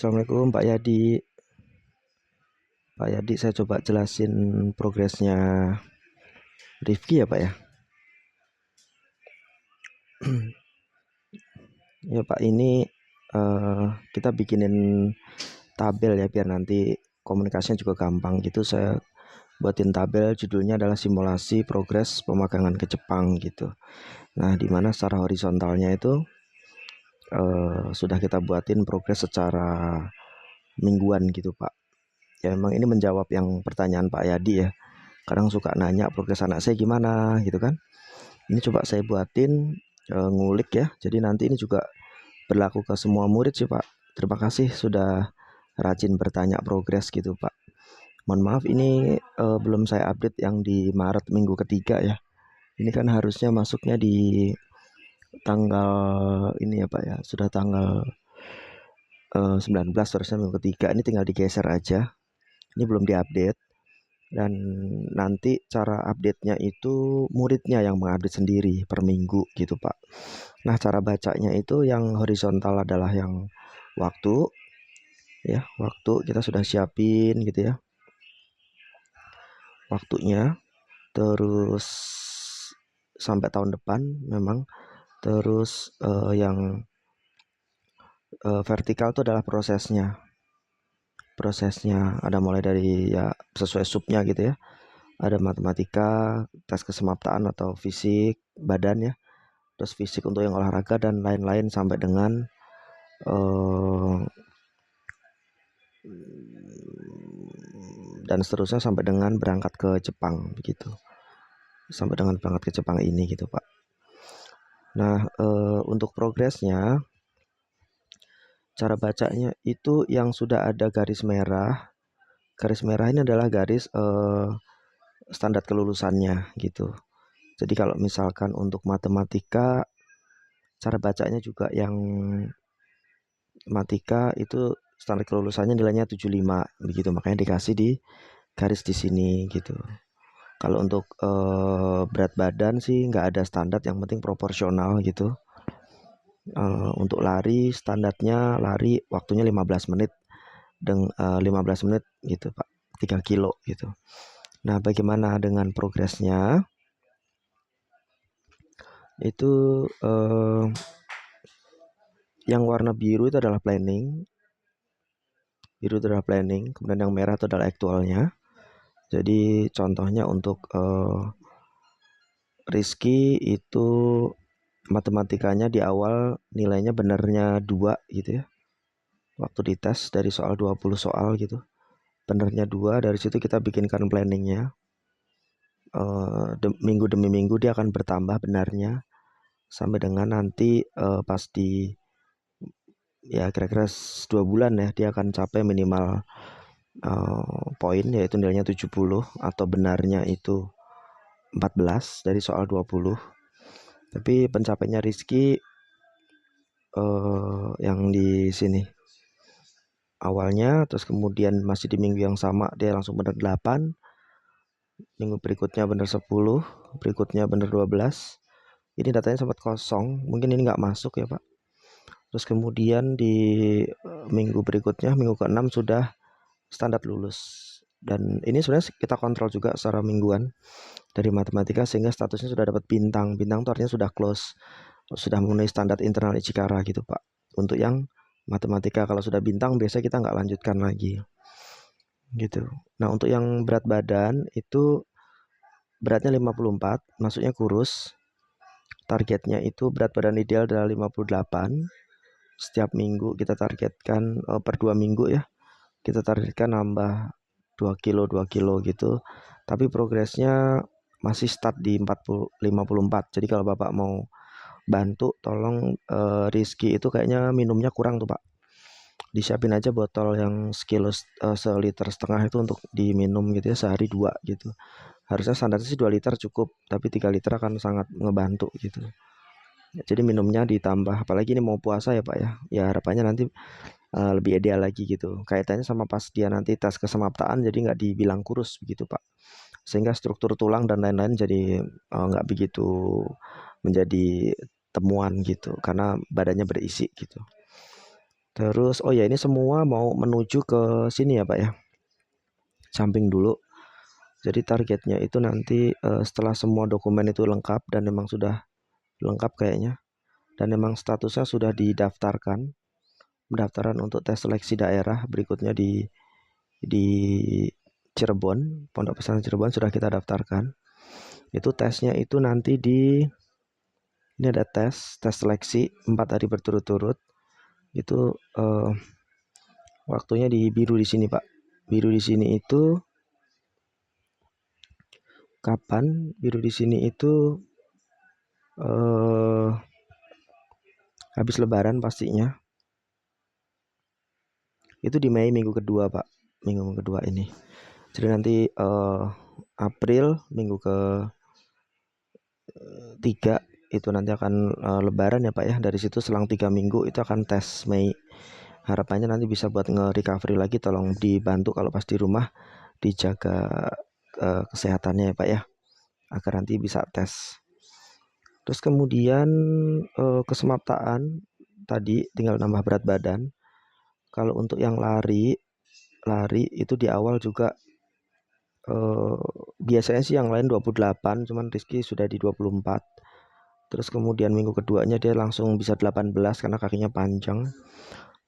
Assalamualaikum Pak Yadi. Pak Yadi, saya coba jelasin progresnya Rifki ya Pak ya. Ya Pak, ini kita bikinin tabel ya biar nanti komunikasinya juga gampang gitu. Saya buatin tabel, judulnya adalah simulasi progres pemagangan ke Jepang gitu. Nah, dimana secara horizontalnya itu sudah kita buatin progres secara mingguan gitu Pak. Ya memang ini menjawab yang pertanyaan Pak Yadi ya. Kadang suka nanya progres anak saya gimana gitu kan. Ini coba saya buatin ngulik ya. Jadi nanti ini juga berlaku ke semua murid sih Pak. Terima kasih sudah rajin bertanya progres gitu Pak. Mohon maaf ini belum saya update yang di Maret minggu ketiga ya. Ini kan harusnya masuknya di tanggal ini ya Pak ya. Sudah tanggal 19 harusnya minggu ketiga. Ini tinggal digeser aja. Ini belum diupdate. Dan nanti cara update-nya itu muridnya yang mengupdate sendiri per minggu gitu Pak. Nah, cara bacanya itu yang horizontal adalah yang waktu ya, waktu kita sudah siapin gitu ya. Waktunya terus sampai tahun depan memang terus yang vertikal itu adalah prosesnya. Prosesnya ada mulai dari ya sesuai subnya gitu ya. Ada matematika, tes kesemaptaan atau fisik, badan ya. Terus fisik untuk yang olahraga dan lain-lain sampai dengan dan seterusnya sampai dengan berangkat ke Jepang begitu. Sampai dengan berangkat ke Jepang ini gitu Pak. Nah, untuk progresnya cara bacanya itu yang sudah ada garis merah. Garis merah ini adalah garis standar kelulusannya gitu. Jadi kalau misalkan untuk matematika cara bacanya juga yang matematika itu standar kelulusannya nilainya 75 begitu, makanya dikasih di garis di sini gitu. Kalau untuk berat badan sih nggak ada standar, yang penting proporsional gitu. Untuk lari standarnya lari waktunya 15 menit dan 15 menit gitu Pak, 3 kilo gitu. Nah, bagaimana dengan progresnya? Itu yang warna biru itu adalah planning. Biru itu adalah planning, kemudian yang merah itu adalah aktualnya. Jadi contohnya untuk Rizky itu matematikanya di awal nilainya benernya 2 gitu ya. Waktu dites dari soal 20 soal gitu. Benernya 2, dari situ kita bikinkan planningnya. Minggu demi minggu dia akan bertambah benarnya sampai dengan nanti pas di ya kira-kira 2 bulan ya dia akan capai minimal poin yaitu nilainya 70 atau benarnya itu 14 dari soal 20. Tapi pencapaiannya Rizky yang di sini awalnya, terus kemudian masih di minggu yang sama dia langsung bener 8, minggu berikutnya bener 10, berikutnya bener 12. Ini datanya sempat kosong, mungkin ini nggak masuk ya Pak. Terus kemudian di minggu berikutnya, minggu ke-6 sudah standar lulus. Dan ini sebenarnya kita kontrol juga secara mingguan dari matematika sehingga statusnya sudah dapat bintang. Bintang itu artinya sudah close, sudah memenuhi standar internal Ichikara gitu Pak. Untuk yang matematika kalau sudah bintang biasanya kita nggak lanjutkan lagi gitu. Nah, untuk yang berat badan itu beratnya 54, masuknya kurus. Targetnya itu berat badan ideal adalah 58. Setiap minggu kita targetkan per 2 minggu ya. Kita targetkan nambah 2 kilo 2 kilo gitu. Tapi progresnya masih start di 54. Jadi kalau Bapak mau bantu tolong Rizky itu kayaknya minumnya kurang tuh Pak. Disiapin aja botol yang seliter setengah itu untuk diminum gitu ya sehari 2 gitu. Harusnya standarnya sih 2 liter cukup, tapi 3 liter akan sangat ngebantu gitu. Jadi minumnya ditambah, apalagi ini mau puasa ya Pak ya. Ya harapannya nanti lebih ideal lagi gitu. Kaitannya sama pas dia nanti tes kesemaptaan jadi nggak dibilang kurus begitu Pak. Sehingga struktur tulang dan lain-lain jadi nggak begitu menjadi temuan gitu karena badannya berisi gitu. Terus oh ya, ini semua mau menuju ke sini ya Pak ya, samping dulu. Jadi targetnya itu nanti setelah semua dokumen itu lengkap dan memang sudah lengkap kayaknya, dan memang statusnya sudah didaftarkan, pendaftaran untuk tes seleksi daerah berikutnya di Cirebon, Pondok Pesantren Cirebon sudah kita daftarkan. Itu tesnya itu nanti ini ada tes seleksi 4 hari berturut-turut. Itu waktunya di biru di sini Pak. Biru di sini itu kapan? Biru di sini itu habis Lebaran pastinya. Itu di Mei minggu kedua Pak, minggu kedua ini. Jadi nanti April minggu ke 3 itu nanti akan Lebaran ya Pak ya. Dari situ selang 3 minggu itu akan tes Mei. Harapannya nanti bisa buat nge-recovery lagi. Tolong dibantu kalau pas di rumah dijaga kesehatannya ya Pak ya, agar nanti bisa tes. Terus kemudian kesemaptaan tadi tinggal nambah berat badan. Kalau untuk yang lari itu di awal juga biasanya sih yang lain 28, cuman Rizky sudah di 24. Terus kemudian minggu keduanya dia langsung bisa 18 karena kakinya panjang.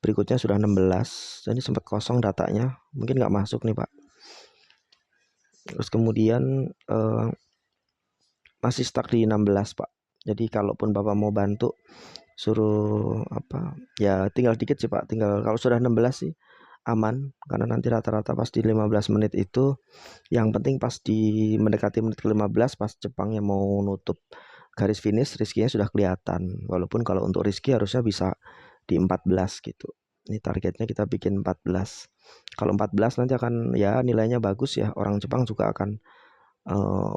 Berikutnya sudah 16. Jadi sempat kosong datanya, mungkin nggak masuk nih Pak. Terus kemudian masih stuck di 16 Pak. Jadi kalaupun Bapak mau bantu suruh apa ya, tinggal dikit sih Pak, tinggal kalau sudah 16 sih aman, karena nanti rata-rata pas di 15 menit itu, yang penting pas di mendekati menit ke-15 pas Jepangnya mau nutup garis finish, Rizky-nya sudah kelihatan. Walaupun kalau untuk Rizky harusnya bisa di 14 gitu. Ini targetnya kita bikin 14. Kalau 14 nanti akan ya nilainya bagus ya, orang Jepang juga akan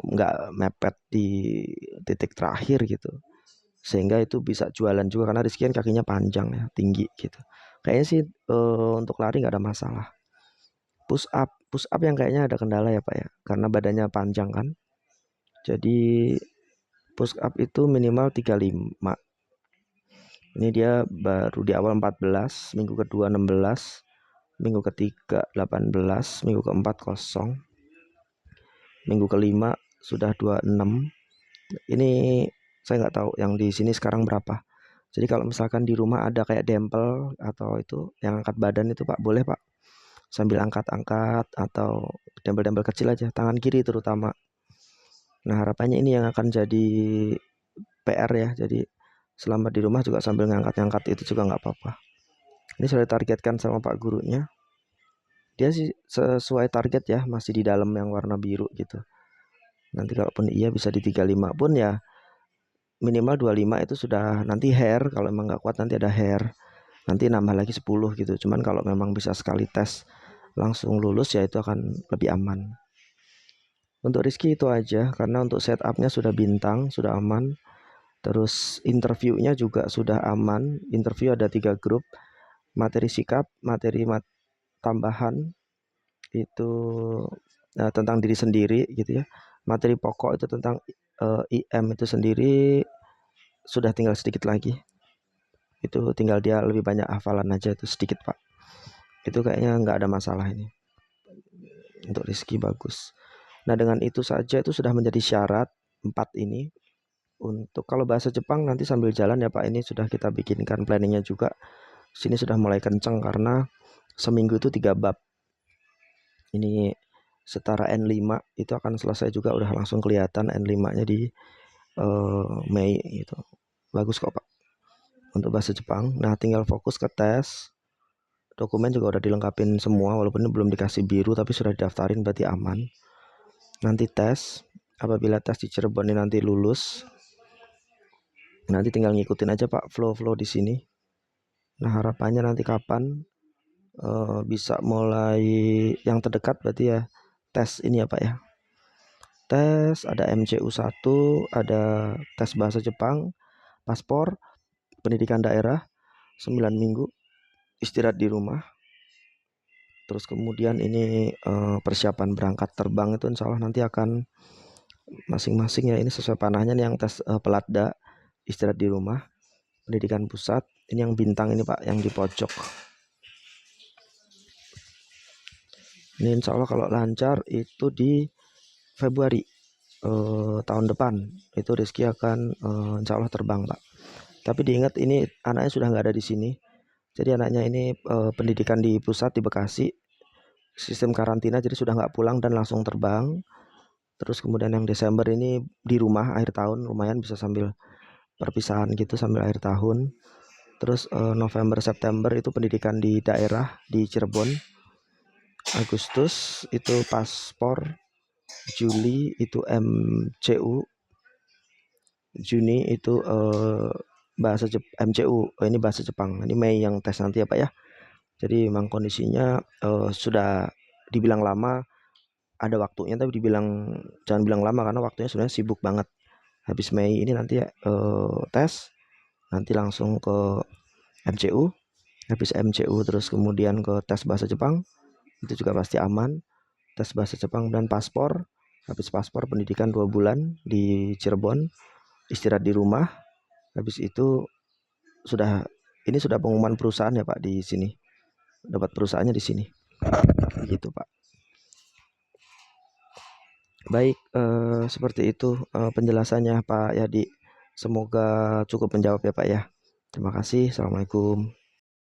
nggak mepet di titik terakhir gitu, sehingga itu bisa jualan juga karena Rizky kan kakinya panjang ya, tinggi gitu. Kayaknya sih untuk lari nggak ada masalah. Push up yang kayaknya ada kendala ya Pak ya, karena badannya panjang kan. Jadi push up itu minimal 35. Ini dia baru di awal 14, minggu kedua 16, minggu ketiga 18, minggu keempat kosong, minggu kelima sudah 26. Ini saya nggak tahu yang di sini sekarang berapa. Jadi kalau misalkan di rumah ada kayak dempel atau itu yang angkat badan itu Pak, boleh Pak, sambil angkat-angkat atau dempel-dempel kecil aja, tangan kiri terutama. Nah harapannya ini yang akan jadi PR ya, jadi selama di rumah juga sambil ngangkat-ngangkat itu juga nggak apa-apa. Ini sudah ditargetkan sama Pak gurunya, dia sih sesuai target ya, masih di dalam yang warna biru gitu. Nanti kalaupun iya bisa di 35 pun ya minimal 25 itu sudah nanti hair, kalau emang nggak kuat nanti ada hair, nanti nambah lagi 10 gitu. Cuman kalau memang bisa sekali tes langsung lulus ya itu akan lebih aman. Untuk Rizky itu aja, karena untuk setupnya sudah bintang, sudah aman. Terus interviewnya juga sudah aman. Interview ada 3 grup, materi sikap, materi tambahan itu tentang diri sendiri gitu ya. Materi pokok itu tentang IM itu sendiri sudah tinggal sedikit lagi. Itu tinggal dia lebih banyak hafalan aja, itu sedikit Pak. Itu kayaknya nggak ada masalah ini. Untuk Rizky bagus. Nah dengan itu saja itu sudah menjadi syarat 4 ini. Untuk kalau bahasa Jepang nanti sambil jalan ya Pak, ini sudah kita bikinkan planningnya juga. Sini sudah mulai kenceng karena seminggu itu 3 bab. Ini setara N5 itu akan selesai juga, udah langsung kelihatan N5-nya di Mei gitu. Bagus kok Pak untuk bahasa Jepang. Nah tinggal fokus ke tes. Dokumen juga udah dilengkapin semua, walaupun ini belum dikasih biru tapi sudah didaftarin, berarti aman. Nanti tes, apabila tes di Cirebon ini nanti lulus, nanti tinggal ngikutin aja Pak flow-flow di sini. Nah harapannya nanti kapan bisa mulai yang terdekat berarti ya tes ini ya Pak ya. Tes ada MCU 1, ada tes bahasa Jepang, paspor, pendidikan daerah, 9 minggu, istirahat di rumah. Terus kemudian ini persiapan berangkat terbang itu insya Allah nanti akan masing-masing ya, ini sesuai panahnya nih, yang tes pelatda istirahat di rumah. pendidikan pusat. Ini yang bintang ini Pak, yang di pojok. Ini insya Allah kalau lancar itu di Februari tahun depan itu Rizky akan insya Allah terbang Pak. Tapi diingat ini anaknya sudah nggak ada di sini. Jadi anaknya ini pendidikan di pusat di Bekasi, sistem karantina, jadi sudah nggak pulang dan langsung terbang. Terus kemudian yang Desember ini di rumah akhir tahun, lumayan bisa sambil perpisahan gitu sambil akhir tahun. Terus November September itu pendidikan di daerah di Cirebon. Agustus itu paspor, Juli itu MCU, Juni itu bahasa MCU. Ini bahasa Jepang. Ini Mei yang tes nanti ya Pak ya. Jadi memang kondisinya sudah dibilang lama, ada waktunya, tapi jangan bilang lama karena waktunya sebenarnya sibuk banget. Habis Mei ini nanti tes, nanti langsung ke MCU, habis MCU terus kemudian ke tes bahasa Jepang, itu juga pasti aman. Tes bahasa Jepang dan paspor, habis paspor pendidikan 2 bulan di Cirebon, istirahat di rumah. Habis itu sudah pengumuman perusahaan ya Pak di sini, dapat perusahaannya di sini, gitu Pak. Baik, seperti itu penjelasannya Pak Yadi. Semoga cukup menjawab ya Pak ya. Terima kasih. Assalamualaikum.